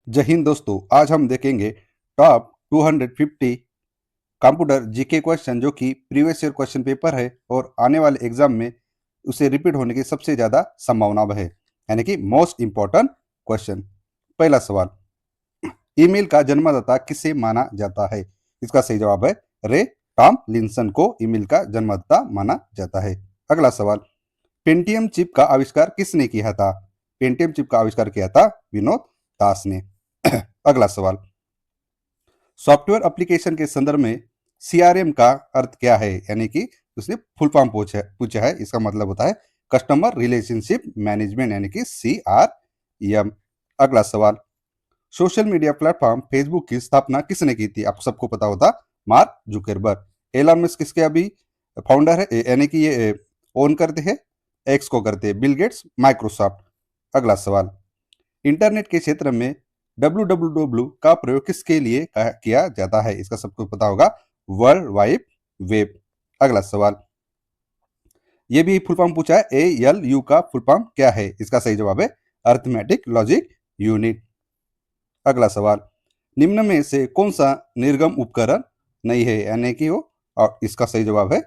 जय हिंद दोस्तों। आज हम देखेंगे टॉप 250 कंप्यूटर जीके क्वेश्चन जो कि प्रीवियस ईयर क्वेश्चन पेपर है और आने वाले एग्जाम में उसे रिपीट होने की सबसे ज्यादा संभावना है, यानी कि मोस्ट इंपॉर्टेंट क्वेश्चन। पहला सवाल, ईमेल का जन्मदाता किसे माना जाता है? इसका सही जवाब है रे टॉमलिंसन को ईमेल का जन्मदाता माना जाता है। अगला सवाल, पेंटियम चिप का आविष्कार किसने किया था? पेंटियम चिप का आविष्कार किया था विनोद दास ने। अगला सवाल, सॉफ्टवेयर एप्लीकेशन के संदर्भ में सीआरएम का अर्थ क्या है? यानी कि उसने फुल फॉर्म पूछा है। इसका मतलब होता है कस्टमर रिलेशनशिप मैनेजमेंट, यानी कि सीआरएम। अगला सवाल, सोशल मीडिया प्लेटफॉर्म फेसबुक की स्थापना किसने की थी? आपको सबको पता होता, मार्क जुकरबर्ग। एलन मस्क किसके अभी फाउंडर है, यानी कि ये ओन करते हैं, एक्स को करते हैं। Bill Gates Microsoft. अगला सवाल, इंटरनेट के क्षेत्र में www का प्रयोग किसके लिए किया जाता है? इसका सबको पता होगा, वर्ल्ड वाइड वेब। अगला सवाल, ये भी फुल फॉर्म पूछा है, ALU का फुल फॉर्म क्या है? इसका सही जवाब है अर्थमेटिक लॉजिक यूनिट। अगला सवाल, निम्न में से कौन सा निर्गम उपकरण नहीं है? यानी कि वो, और इसका सही जवाब है,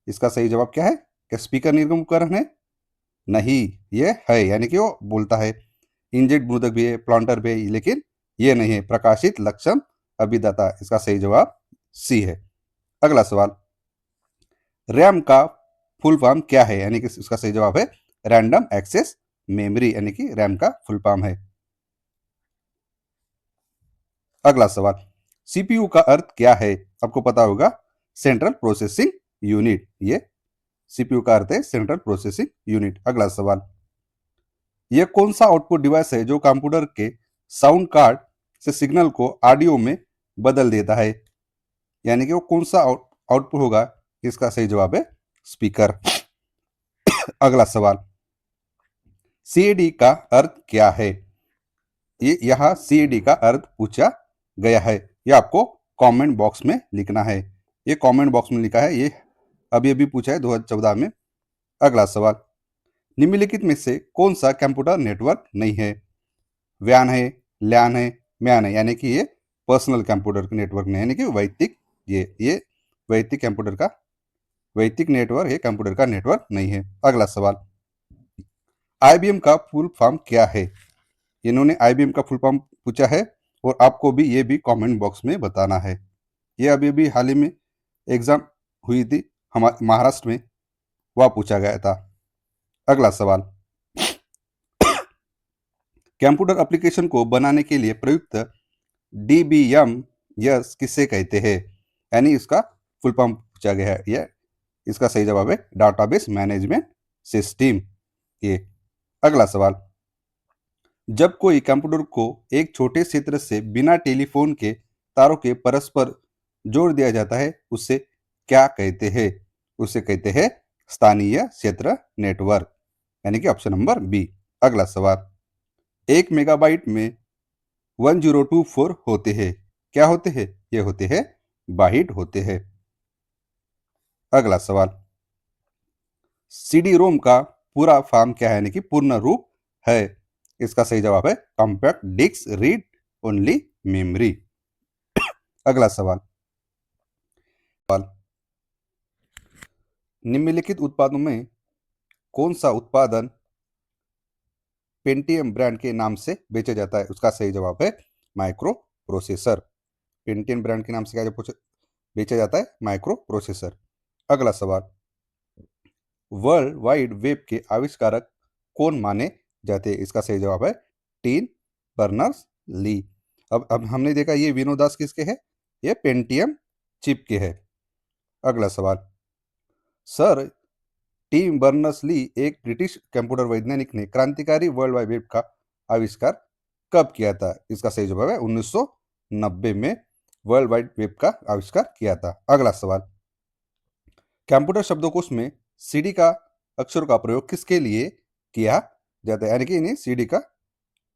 इसका सही जवाब क्या है? क्या स्पीकर निर्गम उपकरण है? नहीं, ये है, यानी कि वो बोलता है। इंजेक्ट बोधक भी है, प्लांटर भी है, लेकिन ये नहीं है प्रकाशित लक्षण अभिदाता। इसका सही जवाब सी है। अगला सवाल, रैम का फुल फॉर्म क्या है? यानी कि इसका सही जवाब है रैंडम एक्सेस मेमोरी, यानी कि रैम का फुल फॉर्म है। अगला सवाल, सीपीयू का अर्थ क्या है? आपको पता होगा, सेंट्रल प्रोसेसिंग यूनिट। ये सीपीयू का अर्थ है सेंट्रल प्रोसेसिंग यूनिट। अगला सवाल, यह कौन सा आउटपुट डिवाइस है जो कंप्यूटर के साउंड कार्ड से सिग्नल को ऑडियो में बदल देता है? यानी कि वो कौन सा आउटपुट होगा? इसका सही जवाब है स्पीकर। अगला सवाल, सीएडी का अर्थ क्या है? ये यहाँ सीएडी का अर्थ पूछा गया है, ये आपको कमेंट बॉक्स में लिखना है। ये कमेंट बॉक्स में लिखा है, ये अभी अभी पूछा है 2014 में। अगला सवाल, निम्नलिखित में से कौन सा कंप्यूटर नेटवर्क नहीं है? वैन है, लैन है, मैन है, यानी कि ये पर्सनल कंप्यूटर नेटवर्क नहीं है, यानी कि वैयक्तिक, ये वैयक्तिक कंप्यूटर का वैयक्तिक नेटवर्क है, कंप्यूटर का नेटवर्क नहीं है। अगला सवाल, आईबीएम का फुल फॉर्म क्या है? इन्होंने आईबीएम का फुल फॉर्म पूछा है और आपको भी ये भी कमेंट बॉक्स में बताना है। ये अभी अभी हाल ही में एग्जाम हुई थी हमारे महाराष्ट्र में, वह पूछा गया था। अगला सवाल, कंप्यूटर एप्लीकेशन को बनाने के लिए प्रयुक्त डीबीएम यस किसे कहते हैं? यानी इसका फुल फॉर्म पूछा गया है। ये इसका सही जवाब है डाटाबेस मैनेजमेंट सिस्टम। ये अगला सवाल, जब कोई कंप्यूटर को एक छोटे क्षेत्र से बिना टेलीफोन के तारों के परस्पर जोड़ दिया जाता है, उससे क्या कहते हैं? उसे कहते हैं स्थानीय क्षेत्र नेटवर्क, यानी कि ऑप्शन नंबर बी। अगला सवाल, 1 मेगाबाइट में 1024 होते हैं, क्या होते हैं? ये होते हैं बाइट होते हैं। अगला सवाल, सीडी रोम का पूरा फॉर्म क्या है, यानी कि पूर्ण रूप है? इसका सही जवाब है compact disc read only memory. अगला सवाल, निम्नलिखित उत्पादों में कौन सा उत्पादन पेंटियम ब्रांड के नाम से बेचा जाता है? उसका सही जवाब है माइक्रो प्रोसेसर। पेंटियम ब्रांड के नाम से क्या बेचा जाता है? Micro processor. अगला सवाल, वर्ल्ड वाइड वेब के आविष्कारक कौन माने जाते हैं? इसका सही जवाब है टिम बर्नर्स ली। अब हमने देखा ये विनोद दास किसके है, ये पेंटियम चिप के है। अगला सवाल, सर टिम बर्नर्स ली एक ब्रिटिश कंप्यूटर वैज्ञानिक ने क्रांतिकारी वर्ल्ड वाइड वेब का आविष्कार कब किया था? इसका सही जवाब है 1990 में वर्ल्ड वाइड वेब का आविष्कार किया था। अगला सवाल, कंप्यूटर शब्दकोश में सीडी का अक्षर का प्रयोग किसके लिए किया जाता है? यानी कि इन्हें सीडी का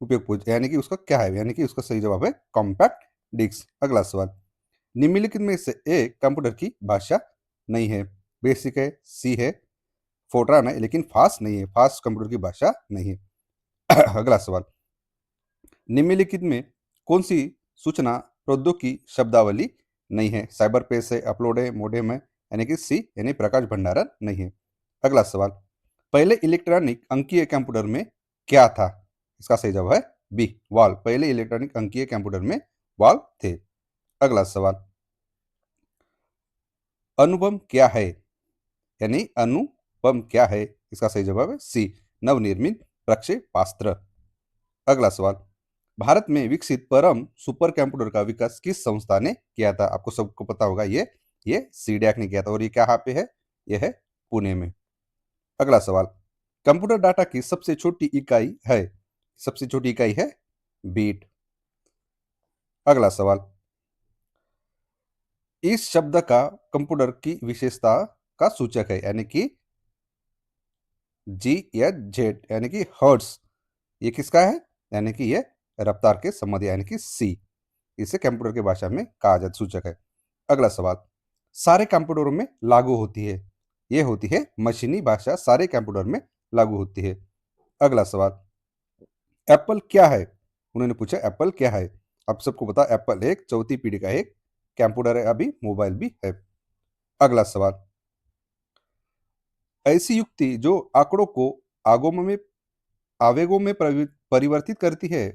उपयोग, यानी कि उसका क्या है? यानी कि उसका सही जवाब है कॉम्पैक्ट डिस्क। अगला सवाल, निम्नलिखित में से एक कंप्यूटर की भाषा नहीं है? बेसिक है, सी है, फोर्ट्रान है, लेकिन फास्ट नहीं है, फास्ट कंप्यूटर की भाषा नहीं है। अगला सवाल, निम्नलिखित में कौन सी सूचना प्रौद्योगिकी शब्दावली नहीं है? साइबर पेस है, अपलोड है, मोडेम है, यानी कि सी यानी प्रकाश भंडारण नहीं है। अगला सवाल, पहले इलेक्ट्रॉनिक अंकीय कंप्यूटर में क्या था? इसका सही जवाब है बी, वाल्व। पहले इलेक्ट्रॉनिक अंकीय कंप्यूटर में वाल्व थे। अगला सवाल, अनुपम क्या है? यानी अनुपम क्या है? इसका सही जवाब है सी, नवनिर्मित प्रक्षेपास्त्र। अगला सवाल, भारत में विकसित परम सुपर कंप्यूटर का विकास किस संस्था ने किया था? आपको सबको पता होगा ये सीडैक ने किया था, और ये कहाँ पे है? ये है पुणे में। अगला सवाल, कंप्यूटर डाटा की सबसे छोटी इकाई है? सबसे छोटी इकाई है बीट। अगला सवाल, इस शब्द का कंप्यूटर की विशेषता का सूचक है, यानी कि जी या जेड, यानी कि हर्ट्स। ये किसका है? यानी कि ये रफ्तार के संबंध, यानी कि सी। इसे कंप्यूटर की भाषा में कहा जाता सूचक है। अगला सवाल, सारे कंप्यूटरों में लागू होती है? ये होती है मशीनी भाषा, सारे कंप्यूटर में लागू होती है। अगला सवाल, एप्पल क्या है? उन्होंने पूछा एप्पल क्या है? आप सबको पता एप्पल एक चौथी पीढ़ी का एक कंप्यूटर है, अभी मोबाइल भी है। अगला सवाल, ऐसी युक्ति जो आंकड़ों को आगमों में आवेगों में परिवर्तित करती है,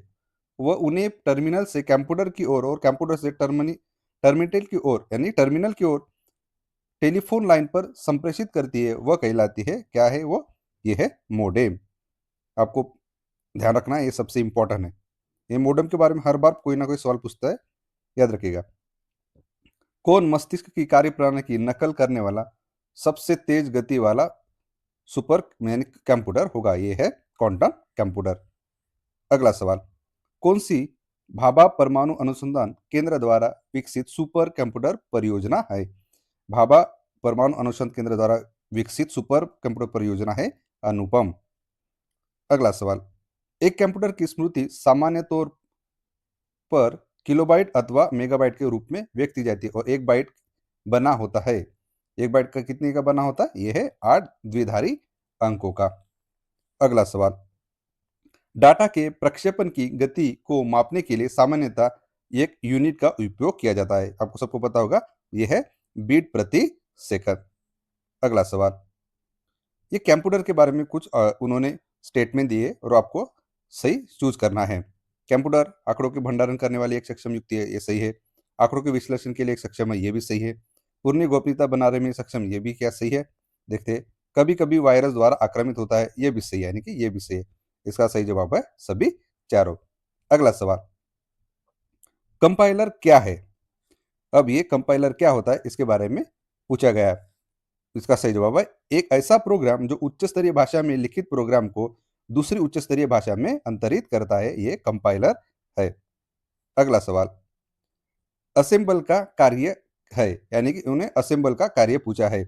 वह उन्हें टर्मिनल से कंप्यूटर की ओर और कंप्यूटर से टर्मिनल की ओर, यानी टर्मिनल की ओर टेलीफोन लाइन पर संप्रेषित करती है, वह कहलाती है क्या है वो? ये है मोडेम। आपको ध्यान रखना है, ये सबसे इंपॉर्टेंट है। ये मोडेम के बारे में हर बार कोई ना कोई सवाल पूछता है, याद रखिएगा। कौन मस्तिष्क की कार्यप्रणाली की नकल करने वाला सबसे तेज गति वाला सुपर यानी कंप्यूटर होगा? ये है क्वांटम कंप्यूटर। अगला सवाल, कौन सी भाभा परमाणु अनुसंधान केंद्र द्वारा विकसित सुपर कंप्यूटर परियोजना है? भाभा परमाणु अनुसंधान केंद्र द्वारा विकसित सुपर कंप्यूटर परियोजना है अनुपम। अगला सवाल, एक कंप्यूटर की स्मृति सामान्य तौर पर किलोबाइट अथवा मेगाबाइट के रूप में व्यक्त की जाती है, और एक बाइट बना होता है, एक बाइट का कितने का बना होता है? यह है 8 द्विधारी अंकों का। अगला सवाल, डाटा के प्रक्षेपण की गति को मापने के लिए सामान्यतः एक यूनिट का उपयोग किया जाता है। आपको सबको पता होगा, यह है बीट प्रति सेकंड। अगला सवाल, ये कंप्यूटर के बारे में कुछ उन्होंने स्टेटमेंट दिए और आपको सही चूज करना है। कंप्यूटर आंकड़ों के भंडारण करने वाली एक सक्षम युक्ति है, ये सही है। आंकड़ों के विश्लेषण के लिए एक सक्षम है, ये भी सही है। पूर्ण गोपनीयता बनाने में सक्षम, ये भी क्या सही है? देखते हैं। कभी कभी वायरस द्वारा आक्रामित होता है, ये भी सही है, यानी कि ये भी सही है। इसका सही जवाब है सभी चारों। अगला सवाल, कंपाइलर क्या है? अब ये कंपाइलर क्या होता है, इसके बारे में पूछा गया है। इसका सही जवाब है एक ऐसा प्रोग्राम जो उच्च स्तरीय भाषा में लिखित प्रोग्राम को दूसरी उच्च स्तरीय भाषा में अंतरित करता है, ये कंपाइलर है। अगला सवाल, असेंबल का कार्य है, यानी कि उन्हें असेंबल का कार्य पूछा है।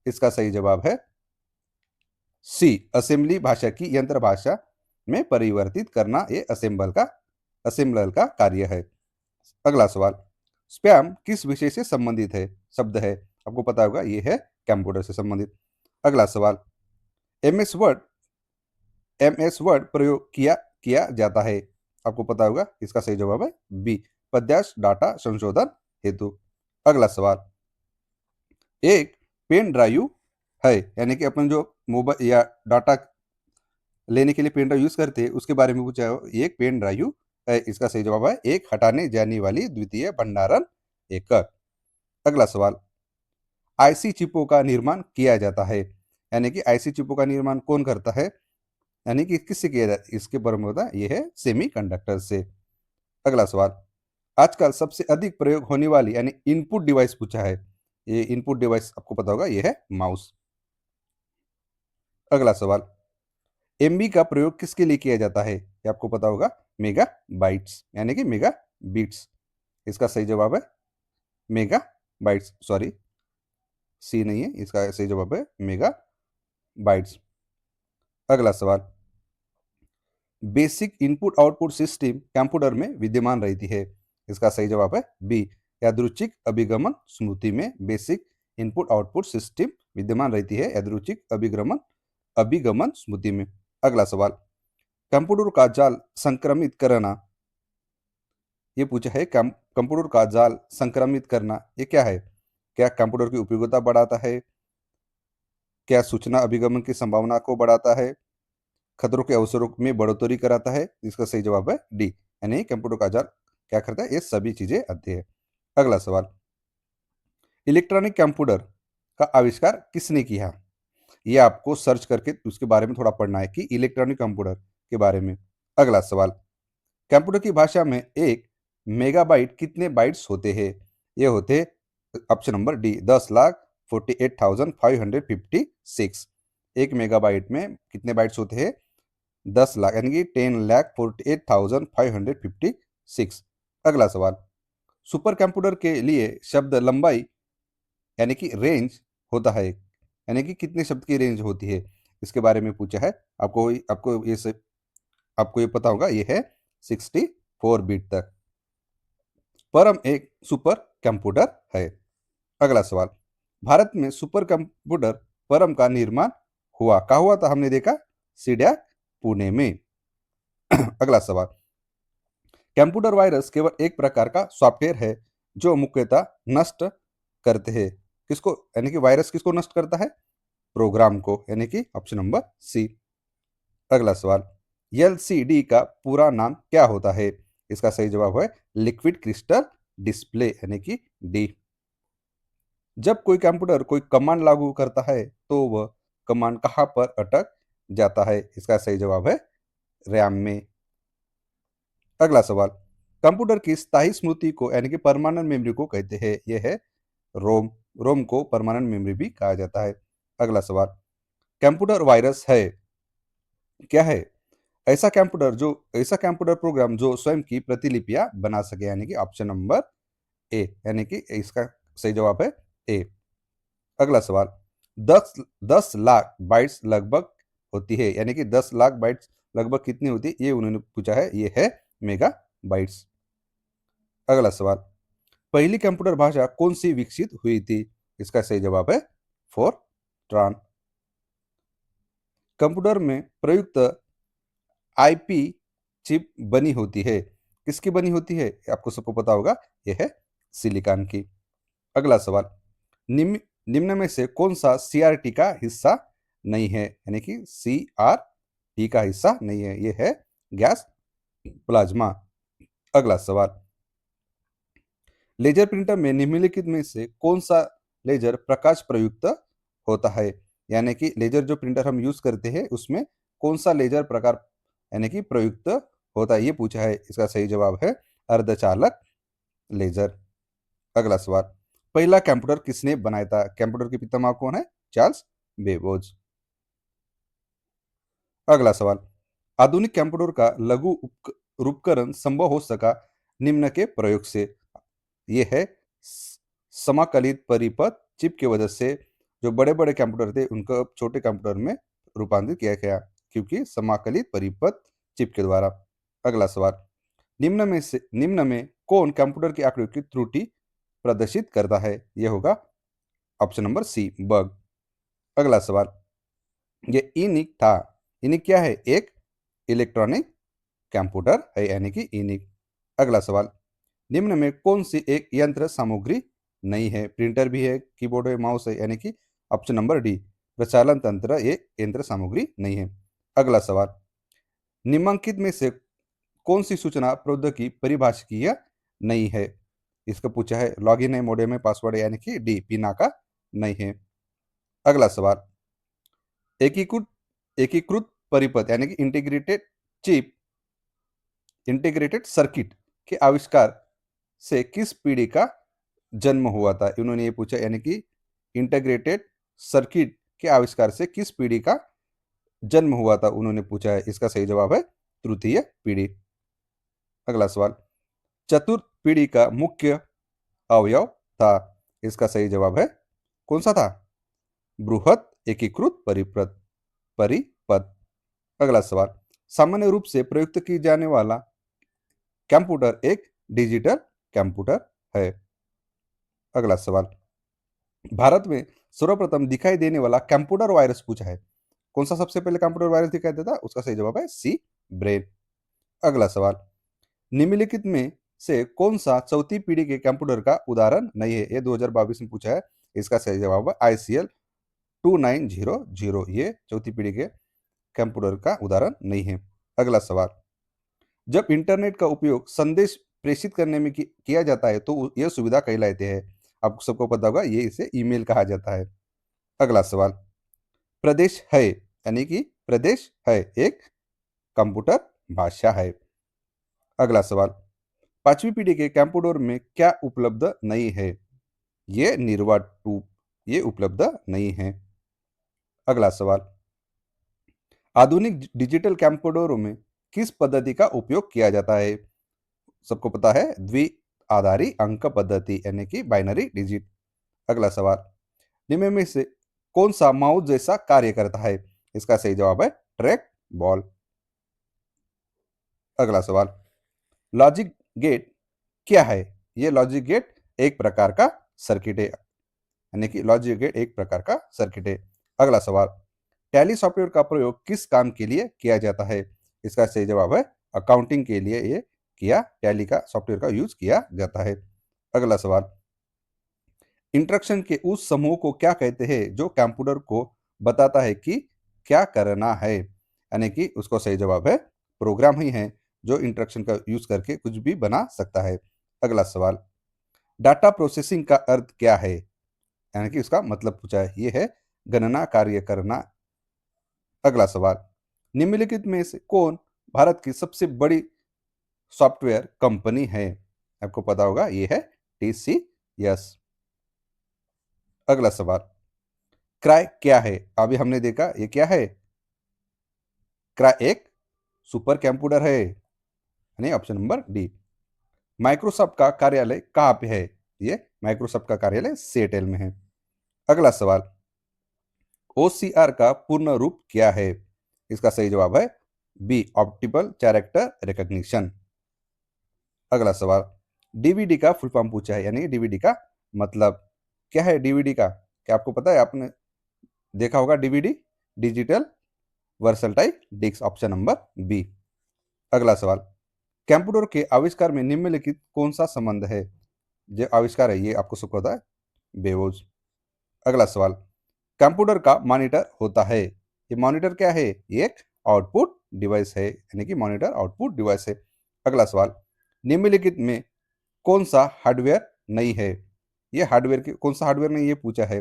इसका सही जवाब है सी, असेंबली भाषा की यंत्र भाषा में परिवर्तित करना, ये असेंबलर का कार्य है। अगला सवाल, स्पैम किस विषय से संबंधित है शब्द है? आपको पता होगा, ये है कंप्यूटर से संबंधित। अगला सवाल, एमएस वर्ड एमएस वर्ड प्रयोग किया जाता है? आपको पता होगा, इसका सही जवाब है बी, पद्याश डाटा संशोधन हेतु। अगला सवाल, एक पेन ड्राइव है, यानी कि अपन जो मोबाइल या डाटा लेने के लिए पेन ड्राइव यूज करते हैं, उसके बारे में पूछा है। एक पेन ड्राइव है, इसका सही जवाब है एक हटाने जाने वाली द्वितीय भंडारण एकक। अगला सवाल, आईसी चिपों का निर्माण किया जाता है, यानी कि आईसी चिपों का निर्माण कौन करता है? यानी कि किससे किया जाता है? इसके बारे में होता है, ये है सेमीकंडक्टर से। अगला सवाल, आजकल सबसे अधिक प्रयोग होने वाली यानी इनपुट डिवाइस पूछा है। ये इनपुट डिवाइस आपको पता होगा, ये है माउस। अगला सवाल, एमबी का प्रयोग किसके लिए किया जाता है? ये आपको पता होगा, मेगा बाइट्स, यानी कि मेगा बीट्स। इसका सही जवाब है मेगा बाइट्स, सॉरी सी नहीं है, इसका सही जवाब है मेगा बाइट्स। अगला सवाल, basic input output system computer में विद्यमान रहती है? इसका सही जवाब है बी, यादृच्छिक अभिगमन स्मृति में बेसिक इनपुट आउटपुट सिस्टम विद्यमान रहती है, यादृच्छिक अभिगमन अभिगमन स्मृति में। अगला सवाल, कंप्यूटर का जाल संक्रमित करना ये पूछा है कंप्यूटर का जाल संक्रमित करना ये क्या है? क्या कंप्यूटर की उपयोगिता बढ़ाता है? क्या सूचना अभिगमन की संभावना को बढ़ाता है? खतरों के अवसरों में बढ़ोतरी कराता है? इसका सही जवाब है डी, यानी कंप्यूटर का जाल क्या करता है? ये सभी चीजें आती है। अगला सवाल, इलेक्ट्रॉनिक कंप्यूटर का आविष्कार किसने किया? ये आपको सर्च करके उसके बारे में थोड़ा पढ़ना है कि इलेक्ट्रॉनिक कंप्यूटर के बारे में। अगला सवाल, कंप्यूटर की भाषा में एक मेगाबाइट कितने बाइट्स होते हैं? ये होते ऑप्शन नंबर डी 10,48,556। एक मेगाबाइट में कितने बाइट्स होते हैं? 10 लाख, यानी कि 10,48,556। अगला सवाल, सुपर कंप्यूटर के लिए शब्द लंबाई यानी कि रेंज होता है, यानी कि कितने शब्द की रेंज होती है, इसके बारे में पूछा है। आपको आपको ये से आपको ये पता होगा, ये है 64 बिट तक। परम एक सुपर कंप्यूटर है। अगला सवाल, भारत में सुपर कंप्यूटर परम का निर्माण कहाँ हुआ था? हमने देखा सीडैक पुणे में। अगला सवाल, कंप्यूटर वायरस केवल एक प्रकार का सॉफ्टवेयर है जो मुख्यतः नष्ट करते हैं किसको, यानी कि वायरस किसको नष्ट करता है? प्रोग्राम को, यानी कि ऑप्शन नंबर सी। अगला सवाल, एलसीडी का पूरा नाम क्या होता है? इसका सही जवाब है लिक्विड क्रिस्टल डिस्प्ले, यानी कि डी। जब कोई कंप्यूटर कोई कमांड लागू करता है तो वह कमांड कहां पर अटक जाता है? इसका सही जवाब है रैम में। अगला सवाल, कंप्यूटर की स्थायी स्मृति को यानी कि परमानेंट मेमोरी को कहते हैं? यह है रोम। रोम को परमानेंट मेमोरी भी कहा जाता है। अगला सवाल, कंप्यूटर वायरस है क्या है? ऐसा कंप्यूटर प्रोग्राम जो स्वयं की प्रतिलिपियां बना सके, यानी कि ऑप्शन नंबर ए, यानी कि इसका सही जवाब है ए। अगला सवाल, 10 लाख बाइट्स लगभग होती है, यानी कि 10 लाख बाइट्स लगभग कितनी होती है, ये उन्होंने पूछा है। ये है मेगा बाइट्स। अगला सवाल, पहली कंप्यूटर भाषा कौन सी विकसित हुई थी? इसका सही जवाब है फोरट्रान। कंप्यूटर में प्रयुक्त आईपी चिप बनी होती है, किसकी बनी होती है? आपको सबको पता होगा, यह है सिलिकॉन की। अगला सवाल, निम्न निम्न में से कौन सा सीआरटी का हिस्सा नहीं है, यानी कि सीआरटी का हिस्सा नहीं है? यह है गैस प्लाज्मा। अगला सवाल, लेजर प्रिंटर में निम्नलिखित में से कौन सा लेजर प्रकाश प्रयुक्त होता है? यानी कि लेजर जो प्रिंटर हम यूज करते हैं उसमें कौन सा लेजर प्रकार यानी कि प्रयुक्त होता है, ये पूछा है। इसका सही जवाब है अर्धचालक लेजर। अगला सवाल, पहला कंप्यूटर किसने बनाया था? कंप्यूटर के पितामह कौन है? चार्ल्स बेबोज। अगला सवाल, आधुनिक कंप्यूटर का लघु उपकरण संभव हो सका निम्न के प्रयोग से? ये है समाकलित परिपथ चिप की वजह से जो बड़े बड़े कंप्यूटर थे उनको छोटे कंप्यूटर में रूपांतरित किया गया, क्योंकि समाकलित परिपथ चिप के द्वारा। अगला सवाल, निम्न में कौन कंप्यूटर की आकृति की त्रुटि प्रदर्शित करता है? यह होगा ऑप्शन नंबर सी, बग। अगला सवाल, ये इनिक था। इनिक क्या है? एक इलेक्ट्रॉनिक कंप्यूटर है, यानी कि इनिक। अगला सवाल, निम्न में कौन सी एक यंत्र सामग्री नहीं है? प्रिंटर भी है, कीबोर्ड है, माउस है, यानी कि ऑप्शन नंबर डी, प्रचालन तंत्र एक यंत्र सामग्री नहीं है। अगला सवाल, निम्नलिखित में से कौन सी सूचना प्रौद्योगिकी परिभाषिकीय नहीं है? इसको पूछा है। लॉगिन है, मॉडेम है, पासवर्ड है, यानी कि डी, बिना का नहीं है। अगला सवाल, एकीकृत एकीकृत परिपथ यानी कि इंटीग्रेटेड सर्किट के आविष्कार से किस पीढ़ी का जन्म हुआ था? इन्होंने ये पूछा, यानी कि इंटीग्रेटेड सर्किट के आविष्कार से किस पीढ़ी का जन्म हुआ था, उन्होंने पूछा है। इसका सही जवाब है तृतीय पीढ़ी। अगला सवाल, चतुर्थ पीढ़ी का मुख्य अवयव था? इसका सही जवाब है कौन सा था? बृहत एकीकृत परिपथ। अगला सवाल, सामान्य रूप से प्रयुक्त की जाने वाला कंप्यूटर एक डिजिटल कंप्यूटर है। अगला सवाल, भारत में सर्वप्रथम दिखाई देने वाला कंप्यूटर वायरस पूछा है। कौन सा सबसे पहले कंप्यूटर वायरस दिखाई देता? उसका सही जवाब है सी, ब्रेन। अगला सवाल, निम्नलिखित में से कौन सा चौथी पीढ़ी के कंप्यूटर का उदाहरण नहीं है? ये 2022 में पूछा है। इसका सही जवाब है ICL 2900। ये चौथी पीढ़ी के कंप्यूटर का उदाहरण नहीं है। अगला सवाल, जब इंटरनेट का उपयोग संदेश प्रेषित करने में किया जाता है तो यह सुविधा कहलाती है। आप सबको पता होगा, ये इसे ईमेल कहा जाता है। अगला सवाल, प्रदेश है यानी कि प्रदेश है एक कंप्यूटर भाषा है। अगला सवाल, पांचवी पीढ़ी के कंप्यूटर में क्या उपलब्ध नहीं है? ये निर्वा 2 ये उपलब्ध नहीं है। अगला सवाल, आधुनिक डिजिटल कंप्यूटरों में किस पद्धति का उपयोग किया जाता है? सबको पता है, द्विआधारी अंक पद्धति यानी कि बाइनरी डिजिट। अगला सवाल, निम्न में से कौन सा माउस जैसा कार्य करता है? इसका सही जवाब है ट्रैक बॉल। अगला सवाल, लॉजिक गेट क्या है? ये लॉजिक गेट एक प्रकार का सर्किट है, यानी कि लॉजिक गेट एक प्रकार का सर्किट है। अगला सवाल, टैली सॉफ्टवेयर का प्रयोग किस काम के लिए किया जाता है? इसका सही जवाब है अकाउंटिंग के लिए ये टैली का सॉफ्टवेयर का यूज किया जाता है। अगला सवाल, इंस्ट्रक्शन के उस समूह को क्या कहते हैं जो कंप्यूटर को बताता है कि क्या करना है? यानी कि उसको सही जवाब है प्रोग्राम ही है जो इंस्ट्रक्शन का यूज करके कुछ भी बना सकता है। अगला सवाल, डाटा प्रोसेसिंग का अर्थ क्या है? यानी कि उसका मतलब पूछा है, ये है गणना कार्य करना। अगला सवाल, निम्नलिखित में से कौन भारत की सबसे बड़ी सॉफ्टवेयर कंपनी है? आपको पता होगा, ये है TCS। अगला सवाल, क्राई क्या है? अभी हमने देखा ये क्या है। क्राई एक सुपर कंप्यूटर है, यानी ऑप्शन नंबर डी। माइक्रोसॉफ्ट का कार्यालय कहाँ पे है? ये माइक्रोसॉफ्ट का कार्यालय सिएटल में है। अगला सवाल, OCR का पूर्ण रूप क्या है? इसका सही जवाब है बी, ऑप्टिकल कैरेक्टर रिकॉग्निशन। अगला सवाल, डीवीडी का फुल फॉर्म पूछा है, यानी डीवीडी का मतलब क्या है? डीवीडी का क्या आपको पता है? आपने देखा होगा DVD, digital versatile disc, option number B. अगला सवाल, कंप्यूटर के आविष्कार में निम्नलिखित कौन सा संबंध है? जो आविष्कार है ये आपको सबको पता है, बेवोज। अगला सवाल, कंप्यूटर का मॉनिटर होता है, ये मॉनिटर क्या है? ये एक आउटपुट डिवाइस है, यानी कि मॉनिटर आउटपुट डिवाइस है। अगला सवाल, निम्नलिखित में कौन सा हार्डवेयर नहीं है? ये हार्डवेयर के कौन सा हार्डवेयर नहीं, ये पूछा है।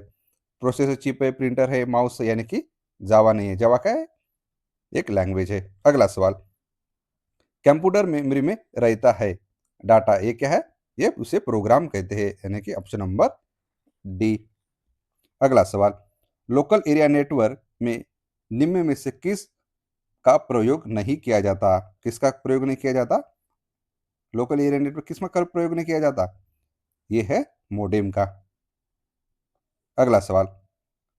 प्रोसेसर चिप है, प्रिंटर है, माउस है, यानी कि जावा नहीं है। जावा क्या है? एक लैंग्वेज है। अगला सवाल, कंप्यूटर मेमोरी में रहता है डाटा, ये क्या है? ये उसे प्रोग्राम कहते हैं, यानी कि ऑप्शन नंबर डी। अगला सवाल, लोकल एरिया नेटवर्क में निम्न में से किस का प्रयोग नहीं किया जाता? किसका प्रयोग नहीं किया जाता? लोकल एरिया नेटवर्क किस में का प्रयोग नहीं किया जाता? ये है मोडेम का। अगला सवाल,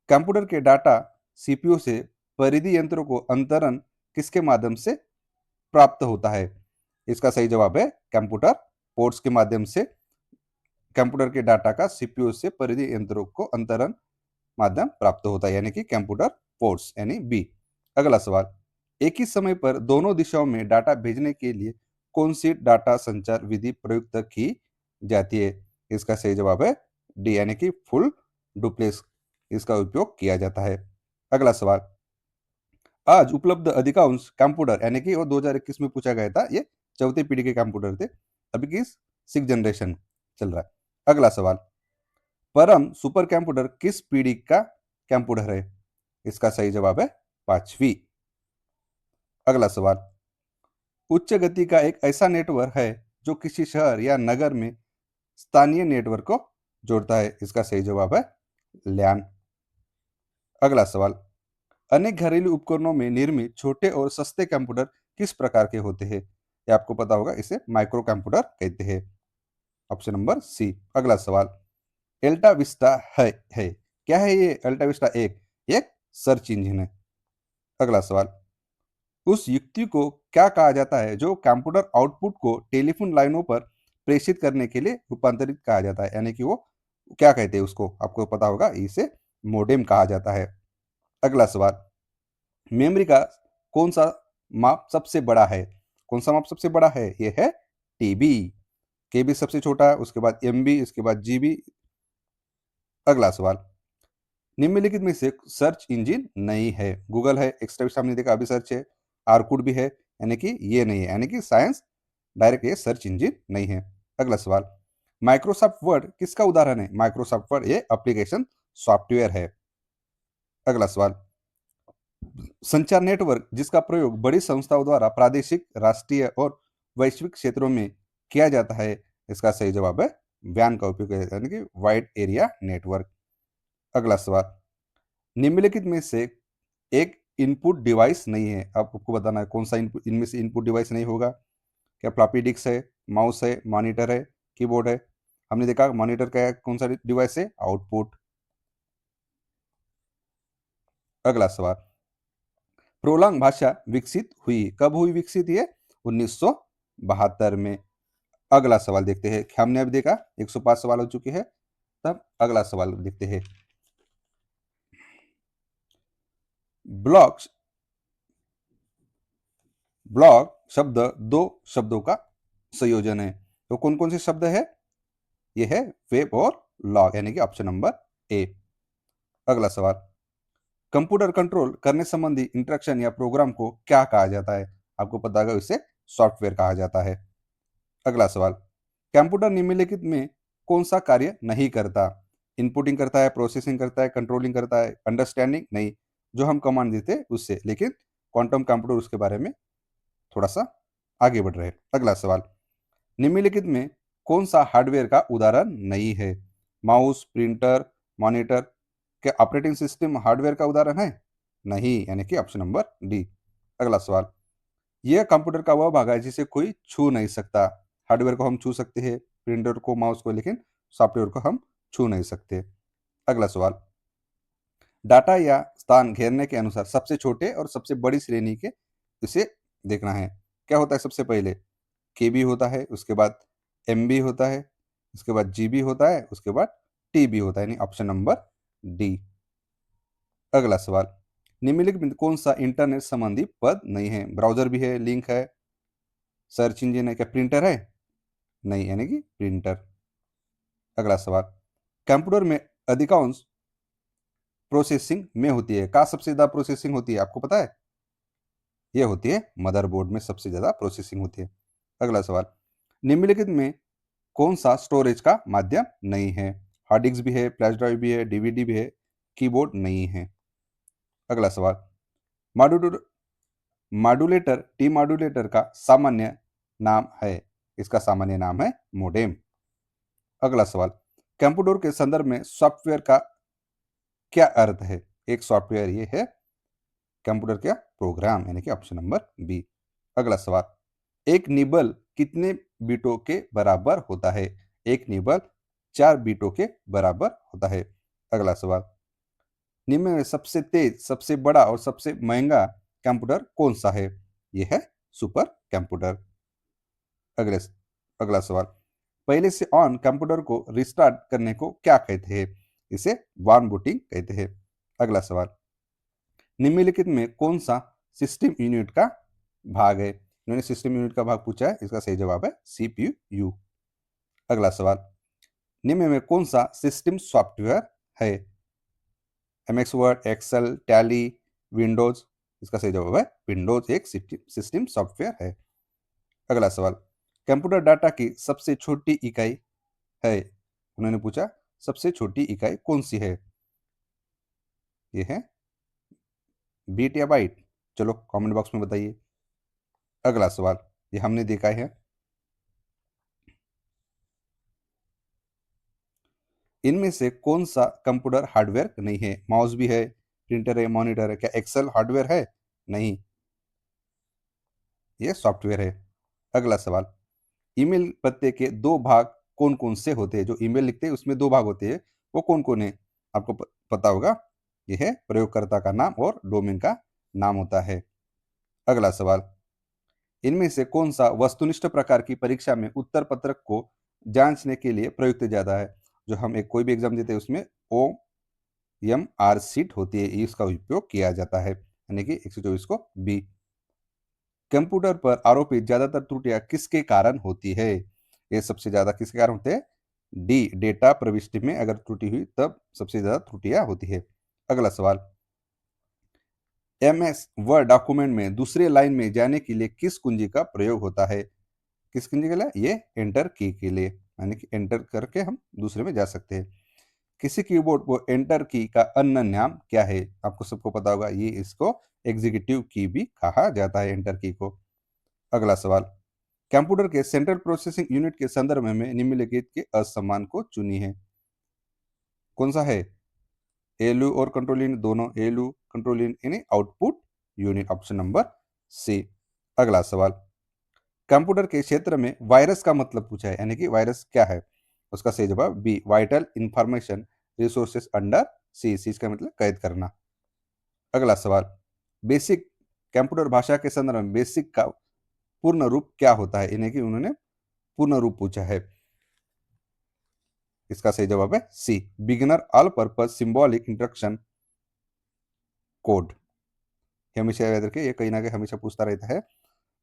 कंप्यूटर के डाटा CPU से परिधि यंत्रों को अंतरण किसके माध्यम से प्राप्त होता है? इसका सही जवाब है कंप्यूटर पोर्ट्स के माध्यम से कंप्यूटर के डाटा का CPU से परिधि यंत्रों को अंतरण माध्यम प्राप्त होता है, यानी कि कंप्यूटर पोर्ट्स, यानी बी। अगला सवाल, एक ही समय पर दोनों दिशाओं में डाटा भेजने के लिए कौन सी डाटा संचार विधि प्रयुक्त की जाती है? इसका सही जवाब है डी, यानी कि फुल डुप्लेक्स, इसका उपयोग किया जाता है। अगला सवाल, आज उपलब्ध अधिकांश कंप्यूटर, यानी कि वो 2021 में पूछा गया था, ये चौथी पीढ़ी के कंप्यूटर थे, अभी की 6th जनरेशन चल रहा है। अगला सवाल, परम सुपर कंप्यूटर किस पीढ़ी का कंप्यूटर है? इसका सही जवाब है पांचवी। अगला सवाल, उच्च गति का एक ऐसा नेटवर्क है जो किसी शहर या नगर में स्थानीय नेटवर्क को जोड़ता है। इसका सही जवाब है लैन। अगला सवाल, अनेक घरेलू उपकरणों में निर्मित छोटे और सस्ते कंप्यूटर किस प्रकार के होते हैं? ये आपको पता होगा, इसे माइक्रो कंप्यूटर कहते हैं, ऑप्शन नंबर सी। अगला सवाल, एल्टा विस्टा है क्या है? ये एल्टा विस्टा एक सर्च इंजन है। अगला सवाल, उस युक्ति को क्या कहा जाता है जो कंप्यूटर आउटपुट को टेलीफोन लाइनों पर प्रेषित करने के लिए रूपांतरित कहा जाता है? यानी कि वो क्या कहते हैं उसको, आपको पता होगा, इसे मोडेम कहा जाता है। अगला सवाल, मेमोरी का कौन सा माप सबसे बड़ा है? कौन सा माप सबसे बड़ा है? ये है TB। केबी सबसे छोटा है, उसके बाद एमबी, उसके बाद जीबी। अगला सवाल, निम्नलिखित में से सर्च इंजन नहीं है। गूगल है, एक्स्ट्रा हमने देखा अभी सर्च है, आरकुड भी है, यानी कि ये नहीं है, यानी कि साइंस डायरेक्ट ये सर्च इंजन नहीं है। अगला सवाल, माइक्रोसॉफ्ट वर्ड किसका उदाहरण है? माइक्रोसॉफ्ट वर्ड ये एप्लीकेशन सॉफ्टवेयर है। अगला सवाल, संचार नेटवर्क जिसका प्रयोग बड़ी संस्थाओं द्वारा प्रादेशिक, राष्ट्रीय और वैश्विक क्षेत्रों में किया जाता है, इसका सही जवाब है WAN का उपयोग किया जाता है, यानी कि वाइड एरिया नेटवर्क। अगला सवाल, निम्नलिखित में से एक इनपुट डिवाइस नहीं है। आपको बताना है कौन सा इनमें से इनपुट डिवाइस नहीं होगा। क्या फ्लॉपी डिस्क है, माउस है, मॉनिटर है, कीबोर्ड है? हमने देखा मॉनिटर का कौन सा डिवाइस है? आउटपुट। अगला सवाल, प्रोलांग भाषा विकसित हुई कब हुई? विकसित ये 1972 में। अगला सवाल देखते हैं। हमने अभी देखा 105 सवाल हो चुके हैं। तब अगला सवाल देखते हैं। ब्लॉक ब्लॉक शब्द दो शब्दों का संयोजन है। तो कौन कौन से शब्द है? ये है वेब और लॉग, यानी कि ऑप्शन नंबर ए। अगला सवाल, कंप्यूटर कंट्रोल करने संबंधी इंस्ट्रक्शन या प्रोग्राम को क्या कहा जाता है? आपको पता होगा इसे सॉफ्टवेयर कहा जाता है। अगला सवाल, कंप्यूटर निम्नलिखित में कौन सा कार्य नहीं करता? इनपुटिंग करता है, प्रोसेसिंग करता है, कंट्रोलिंग करता है, अंडरस्टैंडिंग नहीं, जो हम कमांड देते हैं उससे। लेकिन क्वांटम कंप्यूटर उसके बारे में थोड़ा सा आगे बढ़ रहे हैं। अगला सवाल, निम्नलिखित में कौन सा हार्डवेयर का उदाहरण नहीं है? Mouse, printer, monitor. क्या ऑपरेटिंग सिस्टम हार्डवेयर का उदाहरण है? नहीं, यानी कि ऑप्शन नंबर डी। अगला सवाल, यह कंप्यूटर का वह भाग है जिसे कोई छू नहीं सकता। हार्डवेयर को हम छू सकते हैं, प्रिंटर को, माउस को, लेकिन सॉफ्टवेयर को हम छू नहीं सकते। अगला सवाल, डाटा या स्थान घेरने के अनुसार सबसे छोटे और सबसे बड़ी श्रेणी के इसे देखना है। क्या होता है? सबसे पहले केबी होता है, उसके बाद एमबी होता है, उसके बाद जीबी होता है, उसके बाद टीबी होता है, यानी ऑप्शन नंबर डी। अगला सवाल, निम्नलिखित में कौन सा इंटरनेट संबंधी पद नहीं है? ब्राउजर भी है, लिंक है, सर्च इंजन है, क्या प्रिंटर है? नहीं, यानी कि प्रिंटर। अगला सवाल, कंप्यूटर में अधिकांश प्रोसेसिंग में होती है, कहाँ सबसे ज्यादा प्रोसेसिंग होती है? आपको पता है? ये होती है मदरबोर्ड में सबसे ज्यादा प्रोसेसिंग होती है। अगला सवाल, निम्नलिखित में कौन सा स्टोरेज का माध्यम नहीं है? हार्ड डिस्क भी है, फ्लैश ड्राइव भी है, डीवीडी भी है, कीबोर्ड नहीं है। अगला सवाल, मॉड्यूलर मॉड्यूलेटर टी मॉड्यूलेटर का सामान्य नाम है, इसका सामान्य नाम है मोडेम। अगला सवाल, कंप्यूटर के संदर्भ में सॉफ्टवेयर का क्या अर्थ है? एक सॉफ्टवेयर ये है कंप्यूटर का प्रोग्राम, यानी कि ऑप्शन नंबर बी। अगला सवाल, एक निबल कितने बीटों के बराबर होता है? एक निबल 4 बीटों के बराबर होता है। अगला सवाल, निम्न में सबसे तेज, सबसे बड़ा और सबसे महंगा कंप्यूटर कौन सा है? यह है सुपर कंप्यूटर। अगले अगला सवाल, पहले से ऑन कंप्यूटर को रिस्टार्ट करने को क्या कहते हैं? इसे वार्म बूटिंग कहते हैं। अगला सवाल, निम्नलिखित में कौन सा सिस्टम यूनिट का भाग है? इन्होंने सिस्टम यूनिट का भाग पूछा है, इसका सही जवाब है सीपीयू। अगला सवाल, निम्न में कौन सा सिस्टम सॉफ्टवेयर है? MX Word, Excel, Tally, Windows. इसका सही जवाब है विंडोज एक सिस्टम सॉफ्टवेयर है। अगला सवाल, कंप्यूटर डाटा की सबसे छोटी इकाई है, उन्होंने पूछा सबसे छोटी इकाई कौन सी है? ये है बीट या बाइट? चलो कमेंट बॉक्स में बताइए। अगला सवाल, ये हमने देखा है, इनमें से कौन सा कंप्यूटर हार्डवेयर नहीं है? माउस भी है, प्रिंटर है, मॉनिटर है, क्या एक्सेल हार्डवेयर है? नहीं, ये सॉफ्टवेयर है। अगला सवाल, ईमेल पते के दो भाग कौन कौन से होते हैं? जो ईमेल लिखते हैं उसमें दो भाग होते हैं, वो कौन कौन है? आपको पता होगा, यह है प्रयोगकर्ता का नाम और डोमेन का नाम होता है। अगला सवाल, इनमें से कौन सा वस्तुनिष्ठ प्रकार की परीक्षा में उत्तर पत्रक को जांचने के लिए प्रयुक्त जाता है? जो हम एक कोई भी एग्जाम देते हैं उसमें ओ एम आर सीट होती है, इसका उपयोग किया जाता है, यानी कि 124 को बी। कंप्यूटर पर आरोपित ज्यादातर त्रुटियां किसके कारण होती है? ये सबसे ज्यादा किसके कारण होते हैं? डी, डेटा प्रविष्टि में अगर त्रुटि हुई तब सबसे ज्यादा त्रुटियां होती है। अगला सवाल, एमएस वर्ड डॉक्यूमेंट में दूसरे लाइन में जाने के लिए किस कुंजी का प्रयोग होता है? किस कुंजी के लिए? ये एंटर की के लिए, यानी कि एंटर करके हम दूसरे में जा सकते हैं। किसी कीबोर्ड को एंटर की का अन्य नाम क्या है? आपको सबको पता होगा, ये इसको एग्जीक्यूटिव की भी कहा जाता है, एंटर की को। अगला सवाल, कंप्यूटर के सेंट्रल प्रोसेसिंग यूनिट के संदर्भ में निम्नलिखित के असमान को चुनी है। कौन सा है? एलयू और कंट्रोल यूनिट, दोनों एलयू कंट्रोल यूनिट यानी output unit, option number C. अगला सवाल, कंप्यूटर के क्षेत्र में वायरस का मतलब पूछा है, यानी कि वायरस क्या है? उसका सही जवाब B, vital information resources under C. C का मतलब कैद करना। अगला सवाल, बेसिक कंप्यूटर भाषा के संदर्भ में बेसिक का पूर्ण रूप क्या होता है? यानी कि उन्होंने पूर्ण रूप पूछा है। इसका सही जवाब है C, beginner all purpose symbolic instruction code. हमेशा याद रखिए, ये कहीं ना कहीं हमेशा पूछता रहता है।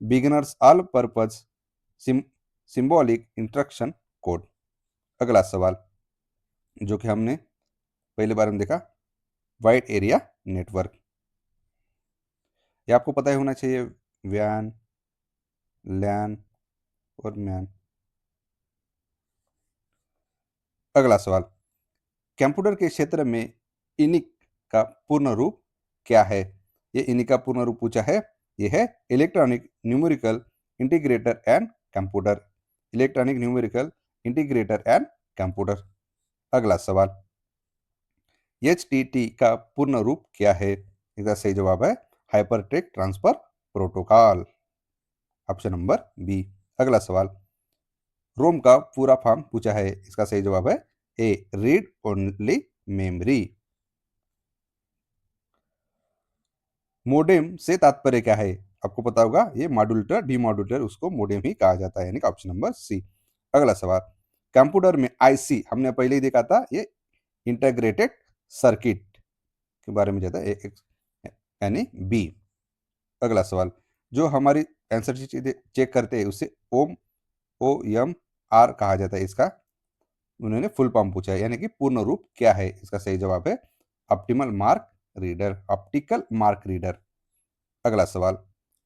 Beginners all purpose symbolic instruction code. अगला सवाल, जो कि हमने पहले बार में देखा, वाइड एरिया नेटवर्क। ये आपको पता ही होना चाहिए, व्यान, लैन और मैन। अगला सवाल, कंप्यूटर के क्षेत्र में इनिक का पूर्ण रूप क्या है? ये इनिक का पूर्ण रूप पूछा है। ये है electronic numerical integrator and computer. Electronic numerical integrator and computer. अगला सवाल, एच का पूर्ण रूप क्या है? इसका सही जवाब है hypertext transfer protocol, option number B. अगला सवाल, रोम का पूरा फॉर्म पूछा है। इसका सही जवाब है ए, रीड ओनली मेमोरी। मोडेम से तात्पर्य क्या है? आपको पता होगा, ये मॉड्यूलेटर डीमॉड्यूलेटर उसको मोडेम ही कहा जाता है, यानी कि ऑप्शन नंबर सी। अगला सवाल, कंप्यूटर में आईसी हमने पहले ही देखा था, ये इंटीग्रेटेड सर्किट के बारे में जाता है, यानी बी। अगला सवाल, जो हमारी आंसर शीट चेक करते हैं उसे ओम ओ एम आर कहा जाता है। इसका उन्होंने फुल फॉर्म पूछा है, यानी कि पूर्ण रूप क्या है? इसका सही जवाब है optimal mark reader, optical mark reader. अगला सवाल,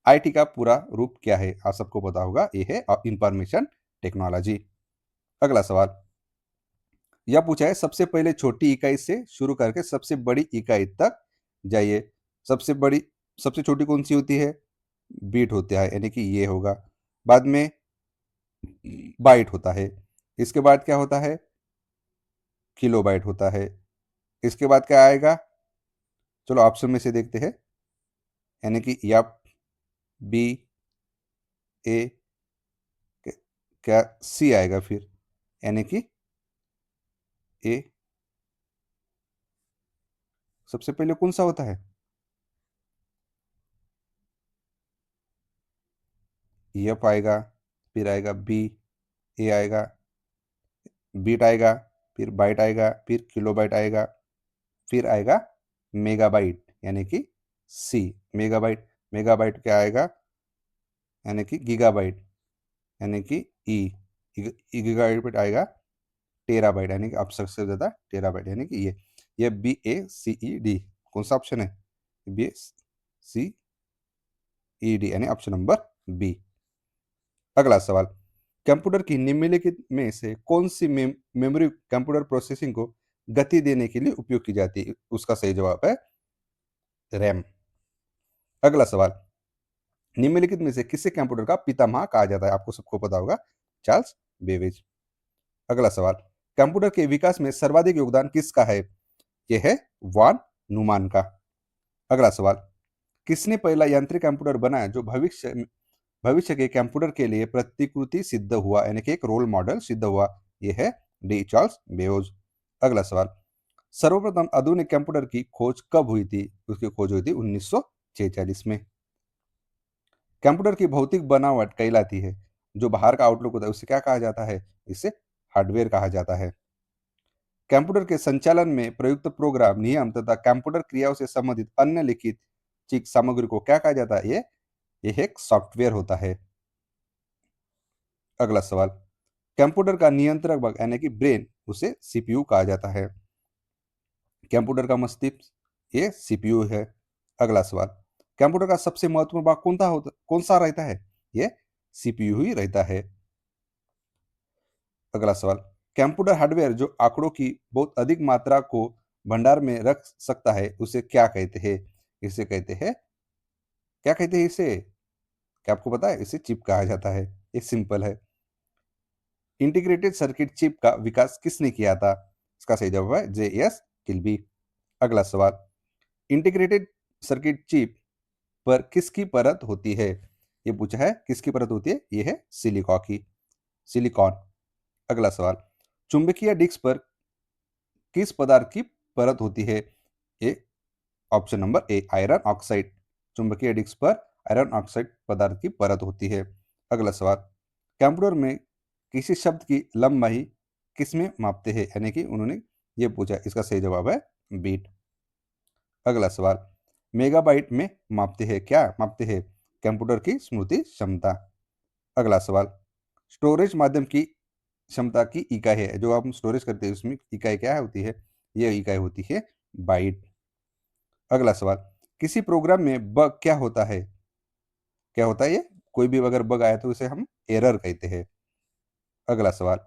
आईटी का पूरा रूप क्या है? आप सबको पता होगा, ये है इंफॉर्मेशन टेक्नोलॉजी। अगला सवाल, यह पूछा है सबसे पहले छोटी इकाई से शुरू करके सबसे बड़ी इकाई तक जाइए। सबसे बड़ी, सबसे छोटी कौन सी होती है? बीट होता है, यानी कि ये होगा। बाद में बाइट होता है। इसके बाद क्या होता है? किलोबाइट होता है। इसके बाद क्या आएगा? चलो ऑप्शन में से देखते हैं, यानी कि एफ, बी, ए, क्या सी आएगा फिर, यानी कि ए। सबसे पहले कौन सा होता है? एफ आएगा, फिर आएगा बी, ए आएगा, बीट आएगा, फिर बाइट आएगा, फिर किलोबाइट आएगा, फिर आएगा मेगाबाइट, यानी कि सी, मेगाबाइट। मेगाबाइट क्या आएगा? यानी कि गीगाबाइट, यानी कि ई। गीगाबाइट आएगा टेराबाइट, यानी कि अब सबसे ज्यादा टेराबाइट, यानी कि ये बी ए सी ई डी। कौन सा ऑप्शन है? बी ए सी ई डी, यानी ऑप्शन नंबर बी। अगला सवाल, कंप्यूटर की निम्नलिखित में से कौन सी मेमोरी कंप्यूटर प्रोसेसिंग को गति देने के लिए उपयोग की जाती है? उसका सही जवाब है रैम। अगला सवाल, निम्नलिखित में से किसे कंप्यूटर का पितामह कहा जाता है? आपको सबको पता होगा, चार्ल्स बेबेज। अगला सवाल, कंप्यूटर के विकास में सर्वाधिक योगदान किसका है? यह है वॉन न्यूमैन का। अगला सवाल, किसने पहला यांत्रिक कंप्यूटर बनाया जो भविष्य भविष्य के कंप्यूटर के लिए प्रतिकृति सिद्ध हुआ, यानी कि एक रोल मॉडल सिद्ध हुआ? यह है डी, चार्ल्स बेबेज। अगला सवाल, सर्वप्रथम आधुनिक कंप्यूटर की खोज कब हुई थी? उसकी खोज हुई थी 1946 में। कंप्यूटर की भौतिक बनावट कहलाती है, जो बाहर का आउटलुक होता है उसे क्या कहा जाता है? इसे हार्डवेयर कहा जाता है। कंप्यूटर के संचालन में प्रयुक्त प्रोग्राम, नियम तथा कंप्यूटर क्रियाओं से संबंधित अन्य लिखित चीज सामग्री को क्या कहा जाता है? ये एक सॉफ्टवेयर होता है। अगला सवाल, कंप्यूटर का नियंत्रक भाग यानी कि ब्रेन, उसे सीपीयू कहा जाता है। कंप्यूटर का मस्तिष्क, ये सीपीयू है। अगला सवाल, कंप्यूटर का सबसे महत्वपूर्ण भाग कौन सा रहता है? ये सीपीयू ही रहता है। अगला सवाल, कंप्यूटर हार्डवेयर जो आंकड़ों की बहुत अधिक मात्रा को भंडार में रख सकता है, उसे क्या कहते हैं? इसे कहते हैं, क्या कहते हैं इसे? क्या आपको पता है? इसे चिप कहा जाता है। ये सिंपल है। इंटीग्रेटेड सर्किट चिप का विकास किसने किया था? इसका सही जवाब है जे एस किल्बी। अगला सवाल, इंटीग्रेटेड सर्किट चिप पर किसकी परत होती है? ये पूछा है, किसकी परत होती है? ये है सिलिकॉन। अगला सवाल, चुंबकीय डिस्क पर किस पदार्थ की परत होती है? ये option number A, iron oxide. चुंबकीय डिस्क पर आयरन ऑक्साइड पदार्थ की परत होती है। अगला सवाल, कंप्यूटर में किसी शब्द की लंबाई किसमें मापते हैं? यानी कि उन्होंने ये पूछा, इसका सही जवाब है बीट। अगला सवाल, मेगाबाइट में मापते हैं, क्या मापते हैं? कंप्यूटर की स्मृति क्षमता। अगला सवाल, स्टोरेज माध्यम की क्षमता की इकाई है, जो आप स्टोरेज करते हैं उसमें इकाई क्या होती है? ये इकाई होती है बाइट। अगला सवाल, किसी प्रोग्राम में बग क्या होता है? क्या होता है ये? कोई भी अगर बग आया तो उसे हम एरर कहते हैं। अगला सवाल,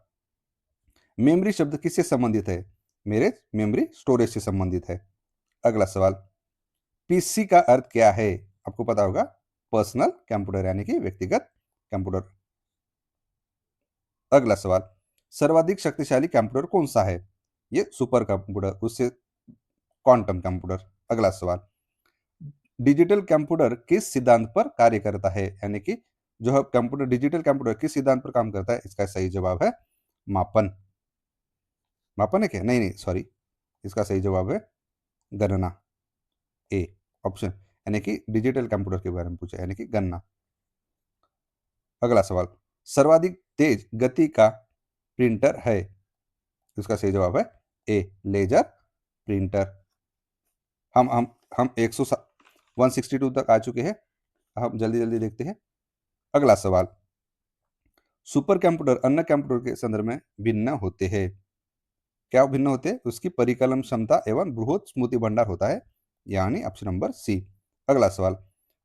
मेमोरी शब्द किससे संबंधित है? मेरे मेमोरी स्टोरेज से संबंधित है। अगला सवाल, पीसी का अर्थ क्या है? आपको पता होगा, पर्सनल कंप्यूटर यानी कि व्यक्तिगत कंप्यूटर। अगला सवाल, सर्वाधिक शक्तिशाली कंप्यूटर कौन सा है? ये सुपर कंप्यूटर, उससे क्वांटम कंप्यूटर। अगला सवाल, डिजिटल कंप्यूटर किस सिद्धांत पर कार्य करता है? यानी कि जो है कंप्यूटर, डिजिटल कंप्यूटर किस सिद्धांत पर काम करता है? इसका सही जवाब है मापन। मापन है क्या? नहीं नहीं, सॉरी, इसका सही जवाब है गणना, ए ऑप्शन। यानी कि डिजिटल कंप्यूटर के बारे में पूछा, यानी कि गणना। अगला सवाल, सर्वाधिक तेज गति का प्रिंटर है? इसका सही जवाब है ए, लेजर प्रिंटर। हम 162 तक आ चुके हैं। हम जल्दी जल्दी देखते हैं। अगला सवाल, सुपर कंप्यूटर अन्य कंप्यूटर के संदर्भ में भिन्न होते हैं। क्या भिन्न होते हैं? उसकी परिकलन क्षमता एवं बृहद स्मृति भंडार होता है, यानी ऑप्शन नंबर सी। अगला सवाल,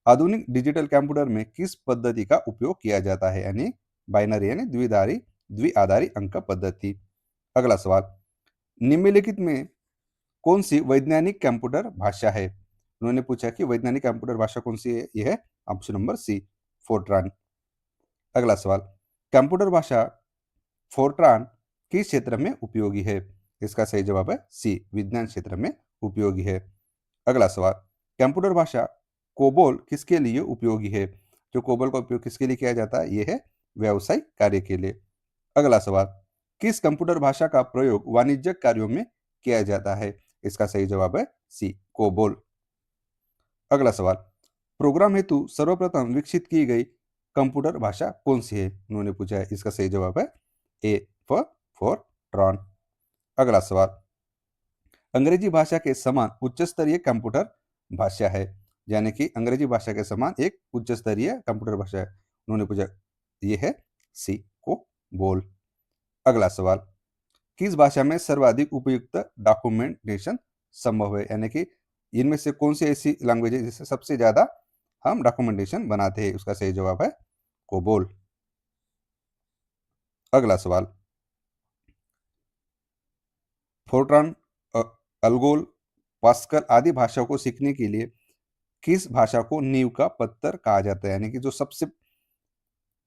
आधुनिक डिजिटल कंप्यूटर में किस पद्धति का उपयोग किया जाता है? यानी बाइनरी यानी द्विआधारी अंक पद्धति। अगला सवाल, निम्नलिखित में कौन सी वैज्ञानिक कंप्यूटर भाषा है? उन्होंने पूछा कि वैज्ञानिक कंप्यूटर भाषा कौन सी है? यह है ऑप्शन नंबर सी, फोर्ट्रान। अगला सवाल, कंप्यूटर भाषा फोर्ट्रान किस क्षेत्र में उपयोगी है? इसका सही जवाब है सी, विज्ञान क्षेत्र में उपयोगी है। अगला सवाल, कंप्यूटर भाषा कोबोल किसके लिए उपयोगी है? जो कोबोल का उपयोग किसके लिए किया जाता है? यह है व्यावसायिक कार्य के लिए। अगला सवाल, किस कंप्यूटर भाषा का प्रयोग वाणिज्यिक कार्यों में किया जाता है? इसका सही जवाब है सी, कोबोल। अगला सवाल, प्रोग्राम हेतु सर्वप्रथम विकसित की गई कंप्यूटर भाषा कौन सी है? उन्होंने पूछा है, इसका सही जवाब है ए, फोरट्रॉन। अगला सवाल, अंग्रेजी भाषा के समान उच्च स्तरीय कंप्यूटर भाषा है? यानी कि अंग्रेजी भाषा के समान एक उच्च स्तरीय कंप्यूटर भाषा है, उन्होंने पूछा, ये है सी, को बोल। अगला सवाल, किस भाषा में सर्वाधिक उपयुक्त डॉक्यूमेंटेशन संभव है? यानी कि इनमें से कौन सी ऐसी लैंग्वेज है जिससे सबसे ज्यादा हम डॉक्यूमेंटेशन बनाते हैं? उसका सही जवाब है कोबोल। अगला सवाल, फोर्ट्रान, अल्गोल, पास्कल आदि भाषाओं को सीखने के लिए किस भाषा को नींव का पत्थर कहा जाता है? यानी कि जो सबसे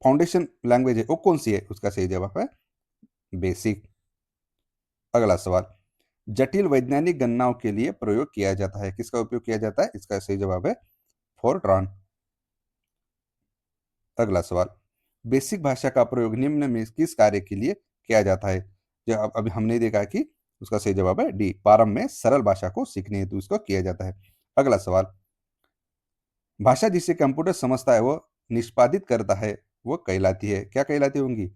फाउंडेशन लैंग्वेज है वो कौन सी है? उसका सही जवाब है बेसिक। अगला सवाल, जटिल वैज्ञानिक गणनाओं के लिए प्रयोग किया जाता है, किसका उपयोग किया जाता है? इसका सही जवाब है फोर्ट्रान। अगला सवाल, बेसिक भाषा का प्रयोग निम्न में किस कार्य के लिए किया जाता है? जो अभी हमने देखा कि उसका सही जवाब है डी, प्रारंभ में सरल भाषा को सीखने हेतु इसको किया जाता है। अगला सवाल, भाषा जिसे कंप्यूटर समझता है वो निष्पादित करता है, वो कहलाती है, क्या कहलाती होंगी?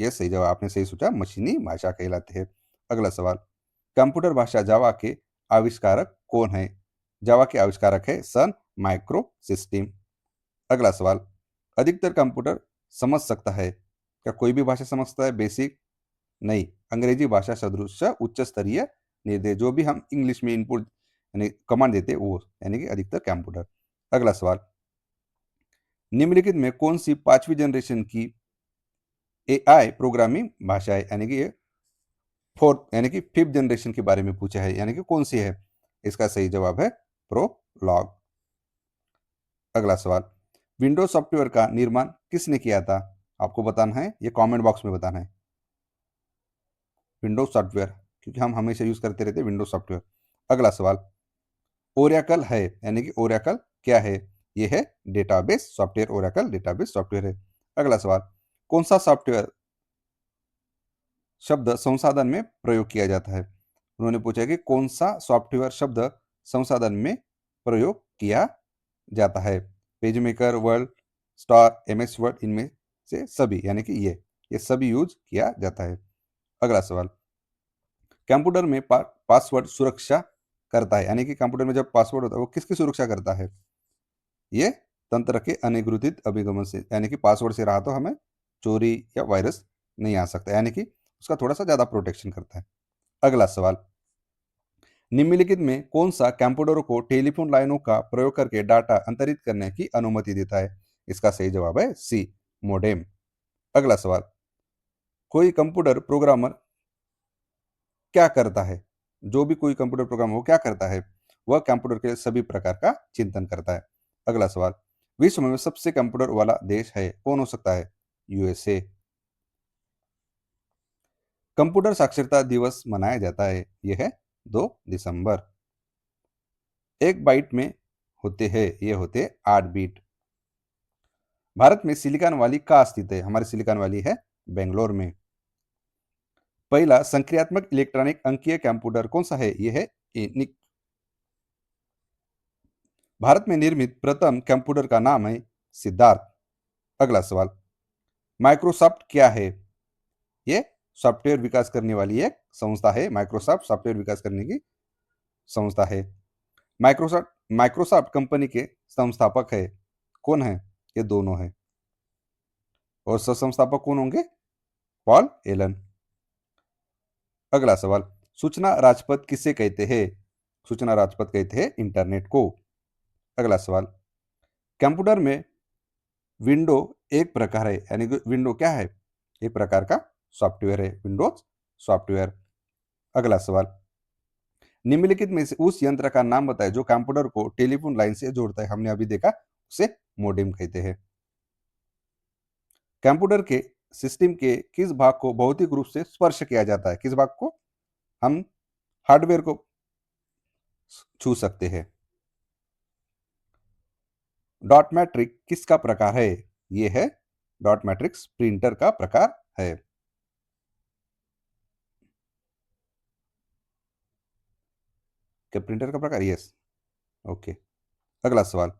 ये सही जवाब, आपने सही सोचा, मशीनी भाषा कहलाती है। अगला सवाल, कंप्यूटर भाषा जावा के आविष्कारक कौन है? जावा के आविष्कारक है सन माइक्रो सिस्टम। अगला सवाल, अधिकतर कंप्यूटर समझ सकता है, क्या कोई भी भाषा समझता है बेसिक? नहीं, अंग्रेजी भाषा सदृश उच्च स्तरीय निर्देश, जो भी हम इंग्लिश में इनपुट यानी कमांड देते हैं वो, यानी कि अधिकतर कंप्यूटर। अगला सवाल, निम्नलिखित में कौन सी पांचवी जनरेशन की एआई प्रोग्रामिंग भाषा है, यानी कि ये फोर्थ यानी कि फिफ्थ जनरेशन के बारे में पूछा है, यानी कि कौन सी है? इसका सही जवाब है प्रोलॉग। अगला सवाल, विंडोज सॉफ्टवेयर का निर्माण किसने किया था? आपको बताना है, ये कमेंट बॉक्स में बताना है। विंडोज सॉफ्टवेयर, क्योंकि हम हमेशा यूज करते रहते हैं विंडोज सॉफ्टवेयर। अगला सवाल, ओरेकल है, यानी कि ओरेकल क्या है? ये है database software, Oracle database software है। अगला सवाल, कौन सा सॉफ्टवेयर शब्द संसाधन में प्रयोग किया जाता है? उन्होंने पूछा कि कौन सा सॉफ्टवेयर शब्द संसाधन में प्रयोग किया जाता है? Page maker, word, star, MS word, इनमें से सभी, यानी कि ये सभी यूज किया जाता है। अगला सवाल, कंप्यूटर में पासवर्ड सुरक्षा करता है, यानी कि कंप्यूटर में जब पासवर्ड होता है वो किसकी सुरक्षा करता है? ये तंत्र के अनिर्घुषित अभिगमन से, यानी कि पासवर्ड से रहा तो हमें चोरी या वायरस नहीं आ सकता, यानी कि उसका थोड़ा सा ज्यादा प्रोटेक्शन करता है। अगला सवाल, निम्नलिखित में कौन सा कंप्यूटर को टेलीफोन लाइनों का प्रयोग करके डाटा अंतरित करने की अनुमति देता है? इसका सही जवाब है सी, मोडेम। अगला सवाल, कोई कंप्यूटर प्रोग्रामर क्या करता है? जो भी कोई कंप्यूटर प्रोग्राम वो क्या करता है? वह कंप्यूटर के सभी प्रकार का चिंतन करता है। अगला सवाल, विश्व में सबसे कंप्यूटर वाला देश है, कौन हो सकता है? यूएसए। कंप्यूटर साक्षरता दिवस मनाया जाता है, यह है 2 दिसंबर। एक बाइट में होते हैं, ये होते 8 बीट। भारत में सिलिकॉन वैली कहाँ स्थित है? हमारी सिलिकॉन वैली है बेंगलोर में। पहला संक्रियात्मक इलेक्ट्रॉनिक अंकीय कंप्यूटर कौन सा है? यह है ENIAC। भारत में निर्मित प्रथम कंप्यूटर का नाम है सिद्धार्थ। अगला सवाल, माइक्रोसॉफ्ट क्या है? ये सॉफ्टवेयर विकास करने वाली एक संस्था है। माइक्रोसॉफ्ट सॉफ्टवेयर विकास करने की संस्था है। माइक्रोसॉफ्ट माइक्रोसॉफ्ट कंपनी के संस्थापक है, कौन है? ये दोनों है। और सह संस्थापक कौन होंगे? Paul Allen. अगला सवाल, सूचना राजपथ किसे कहते हैं? सूचना राजपथ कहते हैं इंटरनेट को। अगला सवाल, कंप्यूटर में विंडो एक प्रकार है, यानी कि विंडो क्या है? एक प्रकार का सॉफ्टवेयर है, विंडोज सॉफ्टवेयर। अगला सवाल, निम्नलिखित में से उस यंत्र का नाम बताएं जो कंप्यूटर को टेलीफोन लाइन से जोड़ता है। हमने अभी देखा उसे मोडेम कहते हैं। कंप्यूटर के सिस्टम के किस भाग को भौतिक रूप से स्पर्श किया जाता है? किस भाग को हम हार्डवेयर को छू सकते हैं? डॉट मैट्रिक किसका प्रकार है? यह है डॉट मैट्रिक्स प्रिंटर का प्रकार है। क्या प्रिंटर का प्रकार? यस। ओके। अगला सवाल,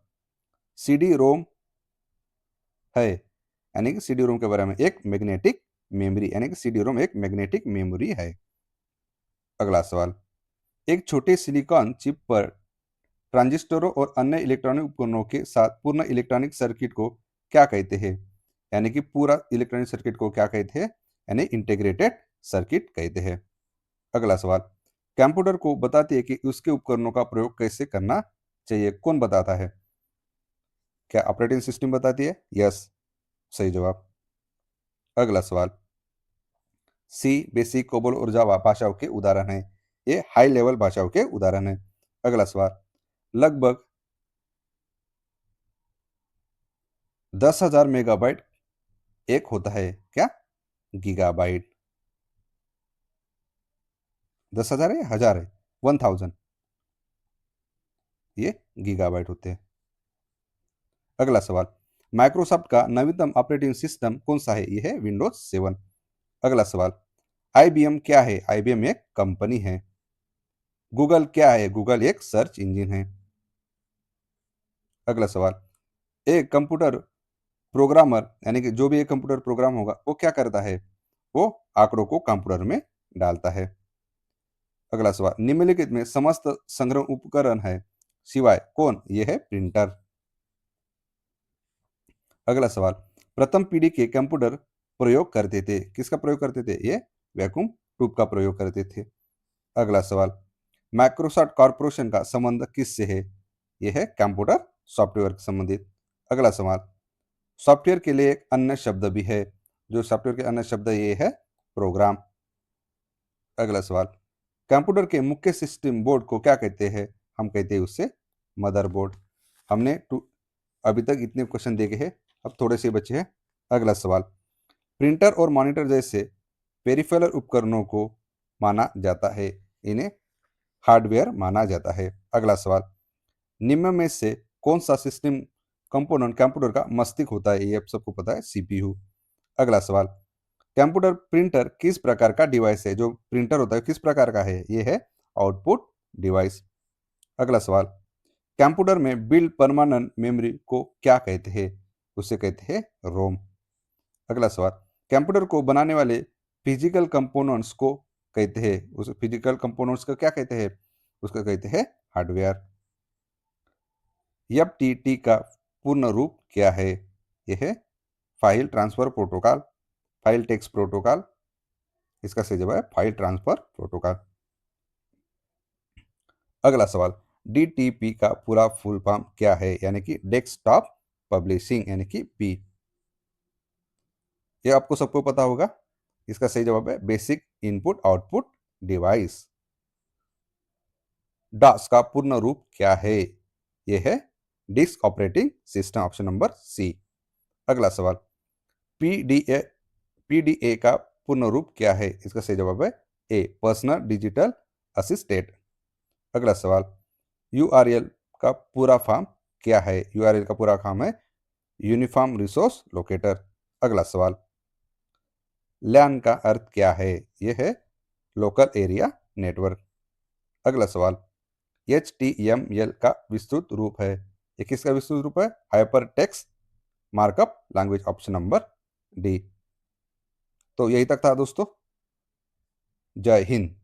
सीडी रोम है, यानी कि सीडी रोम के बारे में एक मैग्नेटिक मेमोरी, यानी कि सीडी रोम एक मैग्नेटिक मेमोरी है। अगला सवाल, एक छोटे सिलिकॉन चिप पर ट्रांजिस्टरों और अन्य इलेक्ट्रॉनिक उपकरणों के साथ पूर्ण इलेक्ट्रॉनिक सर्किट को क्या कहते हैं? यानी कि पूरा इलेक्ट्रॉनिक सर्किट को क्या कहते हैं? यानी इंटीग्रेटेड सर्किट कहते हैं। अगला सवाल, कंप्यूटर को बताती है कि उसके उपकरणों का प्रयोग कैसे करना चाहिए, कौन बताता है? क्या ऑपरेटिंग सिस्टम बताती है? यस, सही जवाब। अगला सवाल, सी बेसिक कोबोल और जावा भाषाओं के उदाहरण है, ये हाई लेवल भाषाओं के उदाहरण है। अगला सवाल, लगभग 10,000 मेगाबाइट एक होता है, क्या? गीगाबाइट। 10,000 है, हजार है? 1,000, ये गीगाबाइट होते हैं। अगला सवाल, माइक्रोसॉफ्ट का नवीनतम ऑपरेटिंग सिस्टम कौन सा है? यह है विंडोज 7। अगला सवाल, आईबीएम क्या है? आईबीएम एक कंपनी है। गूगल क्या है? गूगल एक सर्च इंजन है। अगला सवाल, एक कंप्यूटर प्रोग्रामर, यानी कि जो भी एक कंप्यूटर प्रोग्राम होगा वो क्या करता है? वो आंकड़ों को कंप्यूटर में डालता है। अगला सवाल, निम्नलिखित में समस्त संग्रह उपकरण है सिवाय कौन? यह है प्रिंटर। अगला सवाल, प्रथम पीढ़ी के कंप्यूटर प्रयोग करते थे? किसका प्रयोग करते थे? ये वैक्यूम ट्यूब का प्रयोग करते थे। अगला सवाल, माइक्रोसॉफ्ट कॉर्पोरेशन का संबंध किससे है? यह है कंप्यूटर सॉफ्टवेयर से संबंधित। अगला सवाल, सॉफ्टवेयर के लिए एक अन्य शब्द भी है, जो सॉफ्टवेयर के अन्य शब्द ये है प्रोग्राम। अगला सवाल, कंप्यूटर के मुख्य सिस्टम बोर्ड को क्या कहते हैं? हम कहते हैं उससे मदरबोर्ड। हमने अभी तक इतने क्वेश्चन देखे हैं, अब थोड़े से बचे हैं। अगला सवाल, प्रिंटर और मॉनिटर जैसे पेरिफेरल उपकरणों को माना जाता है, इन्हें हार्डवेयर माना जाता है। अगला सवाल, निम्न में से कौन सा सिस्टम कंपोनेंट कंप्यूटर का मस्तिष्क होता है? ये आप सबको पता है, सीपीयू। अगला सवाल, कंप्यूटर प्रिंटर किस प्रकार का डिवाइस है? जो प्रिंटर होता है किस प्रकार का है? ये है आउटपुट डिवाइस। अगला सवाल, कंप्यूटर में बिल्ड परमानेंट मेमोरी को क्या कहते हैं? उसे कहते हैं रोम। अगला सवाल, कंप्यूटर को बनाने वाले फिजिकल कंपोनेंट्स को कहते हैं, उस फिजिकल कंपोनेंट्स को क्या कहते हैं? उसको कहते हैं हार्डवेयर। एफटीटी का पूर्ण रूप क्या है? यह है file transfer protocol, file text protocol. इसका सही जवाब है फाइल ट्रांसफर प्रोटोकॉल। अगला सवाल, डीटीपी का पूरा फुल फॉर्म क्या है? यानी कि डेस्कटॉप पब्लिशिंग, यानी कि पी। ये आपको सबको पता होगा। इसका सही जवाब है basic input output device. DOS का पूर्ण रूप क्या है? यह है disk operating system, option number C. अगला सवाल, पीडीए पीडीए का पूर्ण रूप क्या है? इसका सही जवाब है ए पर्सनल डिजिटल असिस्टेंट। अगला सवाल, यूआरएल का पूरा फॉर्म क्या है? यूआरएल का पूरा फॉर्म है यूनिफॉर्म रिसोर्स लोकेटर। अगला सवाल, लैन का अर्थ क्या है? यह है लोकल एरिया नेटवर्क। अगला सवाल, HTML का विस्तृत रूप है, ये किसका विस्तृत रूप है? Hyper text markup language, option number D. तो यही तक था दोस्तों। जय हिंद।